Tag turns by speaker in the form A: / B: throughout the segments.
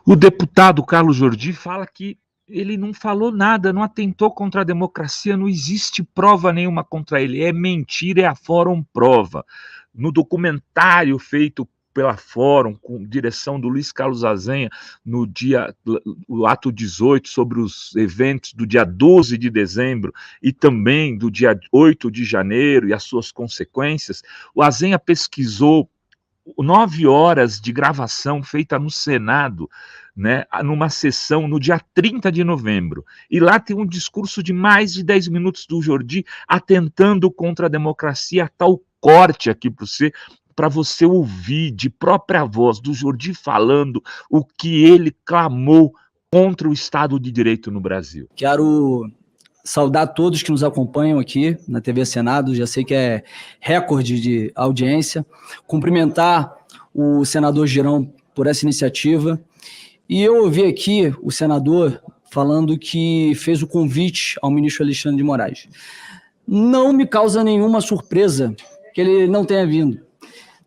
A: O deputado Carlos Jordi fala que ele não falou nada, não atentou contra a democracia, não existe prova nenhuma contra ele. É mentira, é a Fórum Prova. No documentário feito pela Fórum, com direção do Luiz Carlos Azenha, no dia, o ato 18, sobre os eventos do dia 12 de dezembro e também do dia 8 de janeiro e as suas consequências, o Azenha pesquisou 9 horas de gravação feita no Senado, né, numa sessão no dia 30 de novembro. E lá tem um discurso de mais de 10 minutos do Jordi atentando contra a democracia, tal corte aqui para você ouvir de própria voz do Jordi falando o que ele clamou contra o Estado de Direito no Brasil.
B: Quero saudar todos que nos acompanham aqui na TV Senado, já sei que é recorde de audiência, cumprimentar o senador Girão por essa iniciativa, e eu ouvi aqui o senador falando que fez o convite ao ministro Alexandre de Moraes. Não me causa nenhuma surpresa que ele não tenha vindo.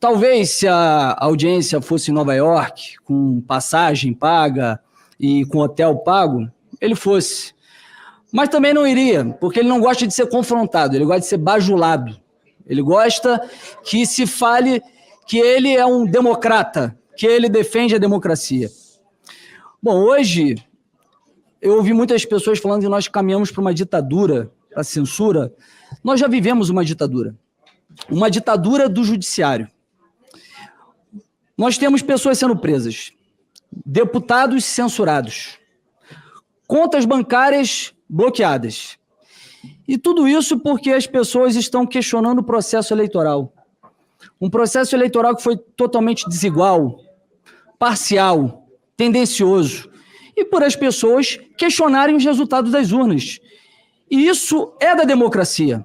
B: Talvez se a audiência fosse em Nova York, com passagem paga e com hotel pago, ele fosse. Mas também não iria, porque ele não gosta de ser confrontado, ele gosta de ser bajulado. Ele gosta que se fale que ele é um democrata, que ele defende a democracia. Bom, hoje eu ouvi muitas pessoas falando que nós caminhamos para uma ditadura, para a censura. Nós já vivemos uma ditadura do judiciário. Nós temos pessoas sendo presas, deputados censurados, contas bancárias bloqueadas. E tudo isso porque as pessoas estão questionando o processo eleitoral. Um processo eleitoral que foi totalmente desigual, parcial, tendencioso, e por as pessoas questionarem os resultados das urnas. E isso é da democracia.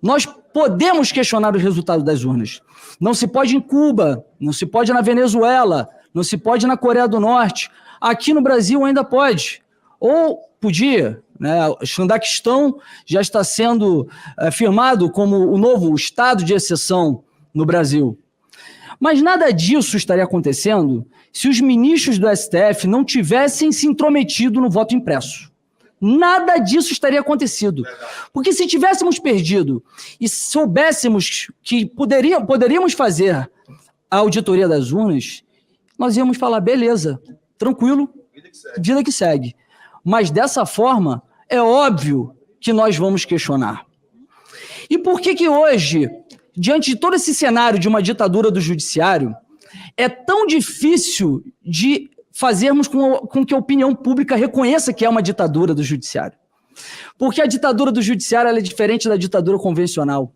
B: Nós podemos questionar os resultados das urnas. Não se pode em Cuba, não se pode na Venezuela, não se pode na Coreia do Norte. Aqui no Brasil ainda pode. Ou podia, né? O Xandaquistão já está sendo firmado como o novo estado de exceção no Brasil. Mas nada disso estaria acontecendo se os ministros do STF não tivessem se intrometido no voto impresso. Nada disso estaria acontecido. Porque se tivéssemos perdido e soubéssemos que poderíamos fazer a auditoria das urnas, nós íamos falar, beleza, tranquilo, vida que segue. Mas dessa forma, é óbvio que nós vamos questionar. E por que hoje, diante de todo esse cenário de uma ditadura do judiciário, é tão difícil de fazermos com que a opinião pública reconheça que é uma ditadura do judiciário? Porque a ditadura do judiciário ela é diferente da ditadura convencional.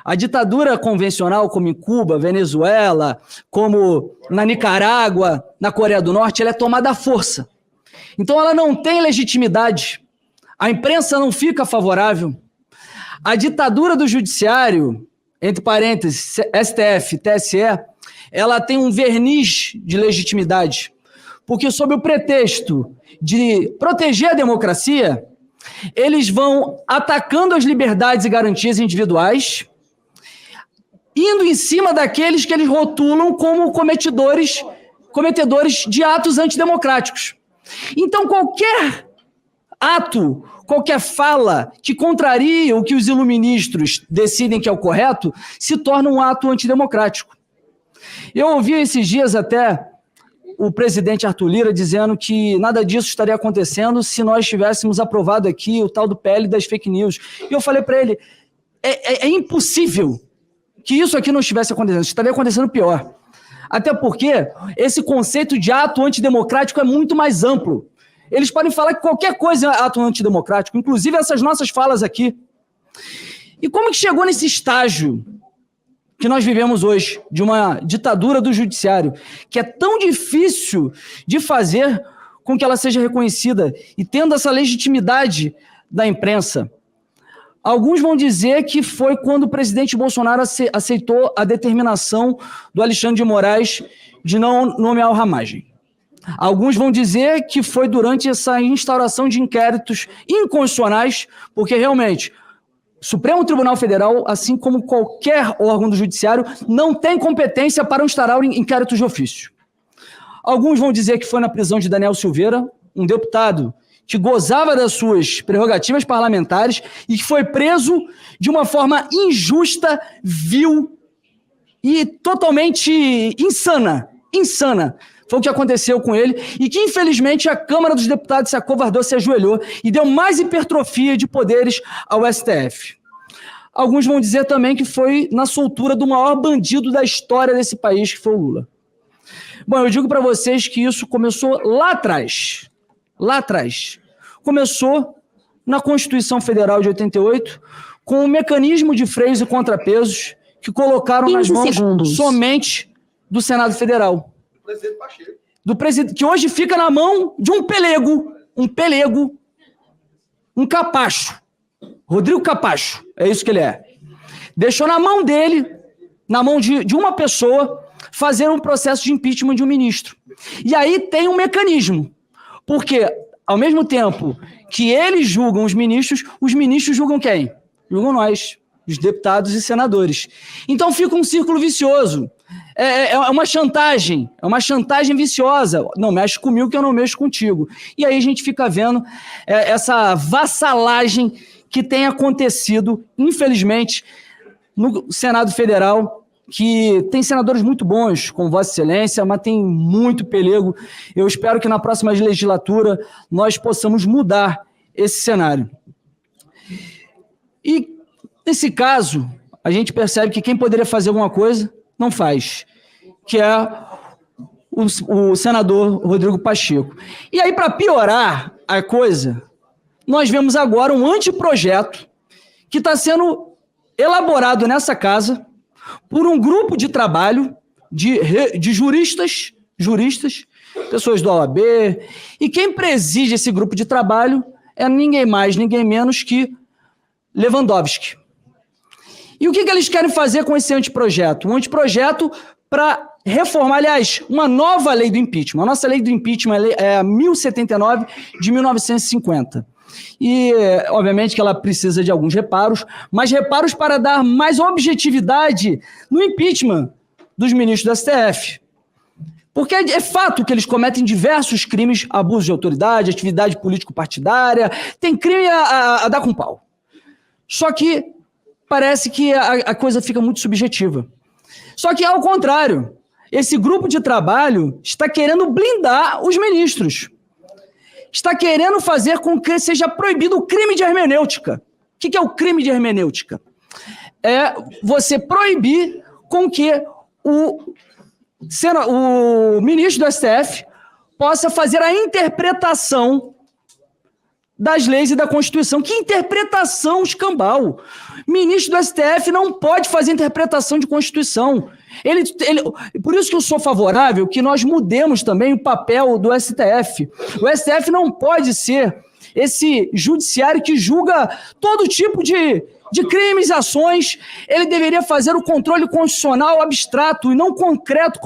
B: A ditadura convencional, como em Cuba, Venezuela, como na Nicarágua, na Coreia do Norte, ela é tomada à força. Então ela não tem legitimidade, a imprensa não fica favorável. A ditadura do judiciário, entre parênteses, STF, TSE, ela tem um verniz de legitimidade, porque sob o pretexto de proteger a democracia, eles vão atacando as liberdades e garantias individuais, indo em cima daqueles que eles rotulam como cometedores de atos antidemocráticos. Então, qualquer ato, qualquer fala que contraria o que os iluministros decidem que é o correto, se torna um ato antidemocrático. Eu ouvi esses dias até o presidente Arthur Lira dizendo que nada disso estaria acontecendo se nós tivéssemos aprovado aqui o tal do PL das fake news. E eu falei para ele, é impossível que isso aqui não estivesse acontecendo, estaria acontecendo pior. Até porque esse conceito de ato antidemocrático é muito mais amplo. Eles podem falar que qualquer coisa é ato antidemocrático, inclusive essas nossas falas aqui. E como que chegou nesse estágio que nós vivemos hoje, de uma ditadura do judiciário, que é tão difícil de fazer com que ela seja reconhecida e tendo essa legitimidade da imprensa? Alguns vão dizer que foi quando o presidente Bolsonaro aceitou a determinação do Alexandre de Moraes de não nomear o Ramagem. Alguns vão dizer que foi durante essa instauração de inquéritos inconstitucionais, porque realmente o Supremo Tribunal Federal, assim como qualquer órgão do judiciário, não tem competência para instaurar inquéritos de ofício. Alguns vão dizer que foi na prisão de Daniel Silveira, um deputado que gozava das suas prerrogativas parlamentares e que foi preso de uma forma injusta, vil e totalmente insana. Foi o que aconteceu com ele e que, infelizmente, a Câmara dos Deputados se acovardou, se ajoelhou e deu mais hipertrofia de poderes ao STF. Alguns vão dizer também que foi na soltura do maior bandido da história desse país, que foi o Lula. Bom, eu digo para vocês que isso começou lá atrás. Começou na Constituição Federal de 88, com um mecanismo de freios e contrapesos que colocaram nas mãos somente do Senado Federal.
C: Presidente Pacheco.
B: Que hoje fica na mão de um pelego, um capacho. Rodrigo Capacho, é isso que ele é. Deixou na mão dele, na mão de uma pessoa, fazer um processo de impeachment de um ministro. E aí tem um mecanismo, porque ao mesmo tempo que eles julgam os ministros julgam quem? Julgam nós, os deputados e senadores. Então fica um círculo vicioso. É uma chantagem viciosa. Não mexe comigo que eu não mexo contigo. E aí a gente fica vendo essa vassalagem que tem acontecido, infelizmente, no Senado Federal, que tem senadores muito bons, com Vossa Excelência, mas tem muito pelego. Eu espero que na próxima legislatura nós possamos mudar esse cenário. E, nesse caso, a gente percebe que quem poderia fazer alguma coisa, não faz, que é o senador Rodrigo Pacheco. E aí, para piorar a coisa, nós vemos agora um anteprojeto que está sendo elaborado nessa casa por um grupo de trabalho de juristas, pessoas da OAB, e quem preside esse grupo de trabalho é ninguém mais, ninguém menos que Lewandowski. E o que eles querem fazer com esse anteprojeto? Um anteprojeto para reformar, aliás, uma nova lei do impeachment. A nossa lei do impeachment é a 1079 de 1950. E, obviamente, que ela precisa de alguns reparos, mas reparos para dar mais objetividade no impeachment dos ministros do STF. Porque é fato que eles cometem diversos crimes, abuso de autoridade, atividade político-partidária, tem crime a dar com pau. Só que parece que a coisa fica muito subjetiva. Só que, ao contrário, esse grupo de trabalho está querendo blindar os ministros. Está querendo fazer com que seja proibido o crime de hermenêutica. O que é o crime de hermenêutica? É você proibir com que o ministro do STF possa fazer a interpretação das leis e da Constituição. Que interpretação escambau! Ministro do STF não pode fazer interpretação de Constituição. Por isso que eu sou favorável que nós mudemos também o papel do STF. O STF não pode ser esse judiciário que julga todo tipo de crimes e ações. Ele deveria fazer o controle constitucional abstrato e não concreto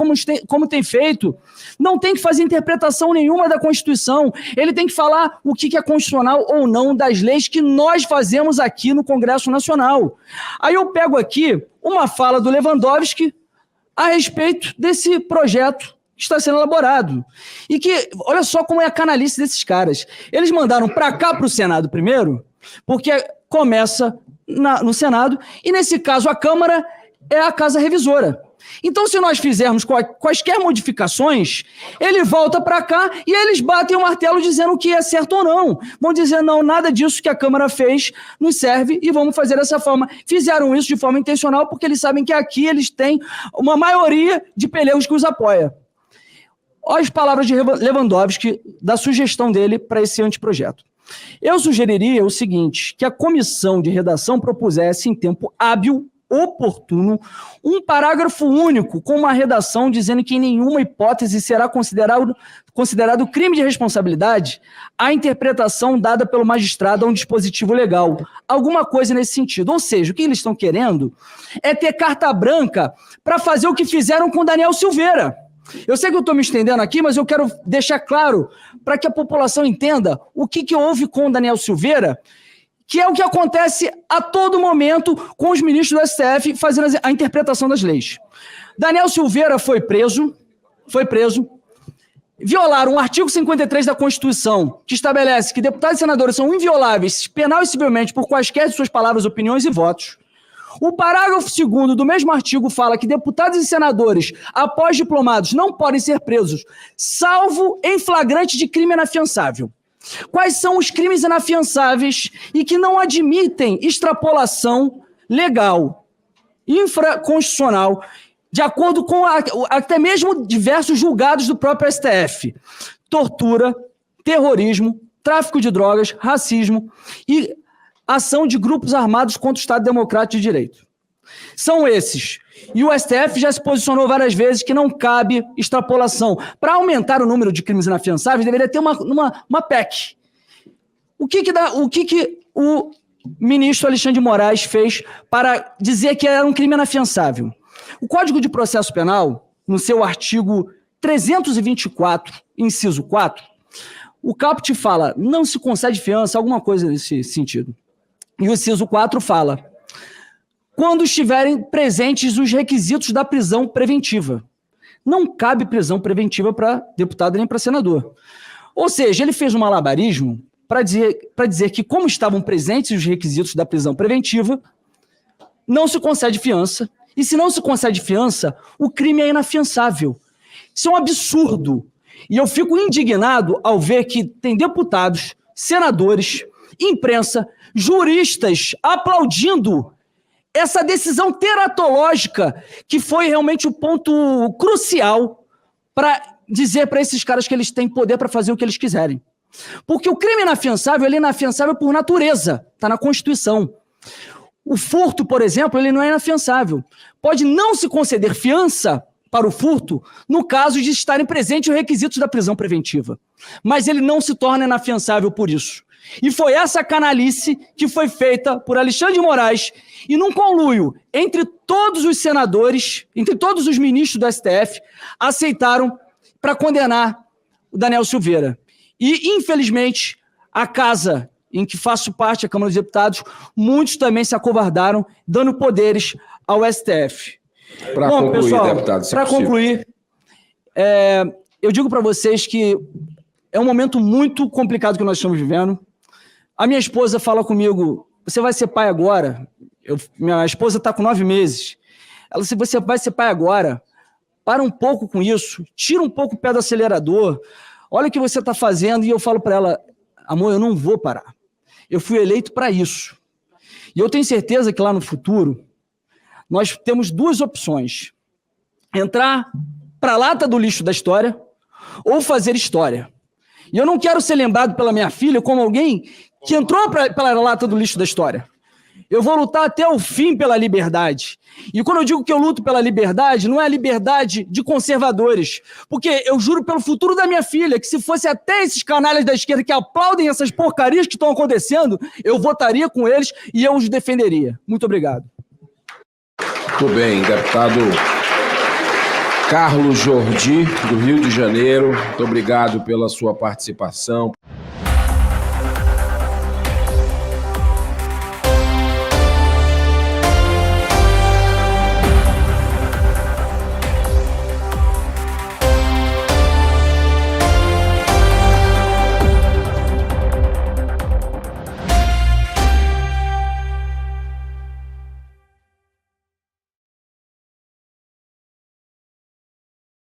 B: como tem feito. Não tem que fazer interpretação nenhuma da Constituição. Ele tem que falar o que é constitucional ou não das leis que nós fazemos aqui no Congresso Nacional. Aí eu pego aqui uma fala do Lewandowski a respeito desse projeto que está sendo elaborado. E que, olha só como é a canalice desses caras. Eles mandaram para cá, para o Senado primeiro, porque começa no Senado, e nesse caso a Câmara é a casa revisora. Então, se nós fizermos quaisquer modificações, ele volta para cá e eles batem o martelo dizendo que é certo ou não. Vão dizer, não, nada disso que a Câmara fez nos serve e vamos fazer dessa forma. Fizeram isso de forma intencional porque eles sabem que aqui eles têm uma maioria de pelegos que os apoia. Olha as palavras de Lewandowski, da sugestão dele para esse anteprojeto. Eu sugeriria o seguinte, que a comissão de redação propusesse em tempo hábil, oportuno, um parágrafo único com uma redação dizendo que em nenhuma hipótese será considerado crime de responsabilidade a interpretação dada pelo magistrado a um dispositivo legal. Alguma coisa nesse sentido. Ou seja, o que eles estão querendo é ter carta branca para fazer o que fizeram com Daniel Silveira. Eu sei que eu estou me estendendo aqui, mas eu quero deixar claro para que a população entenda o que houve com Daniel Silveira, que é o que acontece a todo momento com os ministros do STF fazendo a interpretação das leis. Daniel Silveira foi preso, violaram o artigo 53 da Constituição, que estabelece que deputados e senadores são invioláveis penal e civilmente por quaisquer de suas palavras, opiniões e votos. O parágrafo 2º do mesmo artigo fala que deputados e senadores, após diplomados, não podem ser presos, salvo em flagrante de crime inafiançável. Quais são os crimes inafiançáveis e que não admitem extrapolação legal, infraconstitucional, de acordo com até mesmo diversos julgados do próprio STF? Tortura, terrorismo, tráfico de drogas, racismo e ação de grupos armados contra o Estado Democrático de Direito. São esses. E o STF já se posicionou várias vezes que não cabe extrapolação. Para aumentar o número de crimes inafiançáveis, deveria ter uma PEC. O que o ministro Alexandre de Moraes fez para dizer que era um crime inafiançável? O Código de Processo Penal, no seu artigo 324, inciso 4, o caput fala, não se concede fiança, alguma coisa nesse sentido. E o inciso 4 fala, quando estiverem presentes os requisitos da prisão preventiva. Não cabe prisão preventiva para deputado nem para senador. Ou seja, ele fez um malabarismo para dizer que, como estavam presentes os requisitos da prisão preventiva, não se concede fiança. E se não se concede fiança, o crime é inafiançável. Isso é um absurdo. E eu fico indignado ao ver que tem deputados, senadores, imprensa, juristas aplaudindo essa decisão teratológica que foi realmente o ponto crucial para dizer para esses caras que eles têm poder para fazer o que eles quiserem. Porque o crime inafiançável, ele é inafiançável por natureza, está na Constituição. O furto, por exemplo, ele não é inafiançável. Pode não se conceder fiança para o furto no caso de estarem presentes os requisitos da prisão preventiva. Mas ele não se torna inafiançável por isso. E foi essa canalice que foi feita por Alexandre de Moraes e num conluio entre todos os senadores, entre todos os ministros do STF, aceitaram para condenar o Daniel Silveira. E, infelizmente, a casa em que faço parte, a Câmara dos Deputados, muitos também se acovardaram, dando poderes ao STF.
C: Para concluir, pessoal, deputado,
B: para concluir, eu digo para vocês que é um momento muito complicado que nós estamos vivendo. A minha esposa fala comigo, você vai ser pai agora? Minha esposa está com 9 meses. Ela disse, você vai ser pai agora? Para um pouco com isso, tira um pouco o pé do acelerador, olha o que você está fazendo. E eu falo para ela, amor, eu não vou parar. Eu fui eleito para isso. E eu tenho certeza que lá no futuro, nós temos duas opções. Entrar para a lata do lixo da história ou fazer história. E eu não quero ser lembrado pela minha filha como alguém que entrou pela lata do lixo da história. Eu vou lutar até o fim pela liberdade. E quando eu digo que eu luto pela liberdade, não é a liberdade de conservadores. Porque eu juro pelo futuro da minha filha, que se fosse até esses canalhas da esquerda que aplaudem essas porcarias que estão acontecendo, eu votaria com eles e eu os defenderia. Muito obrigado.
C: Muito bem, deputado Carlos Jordi, do Rio de Janeiro. Muito obrigado pela sua participação.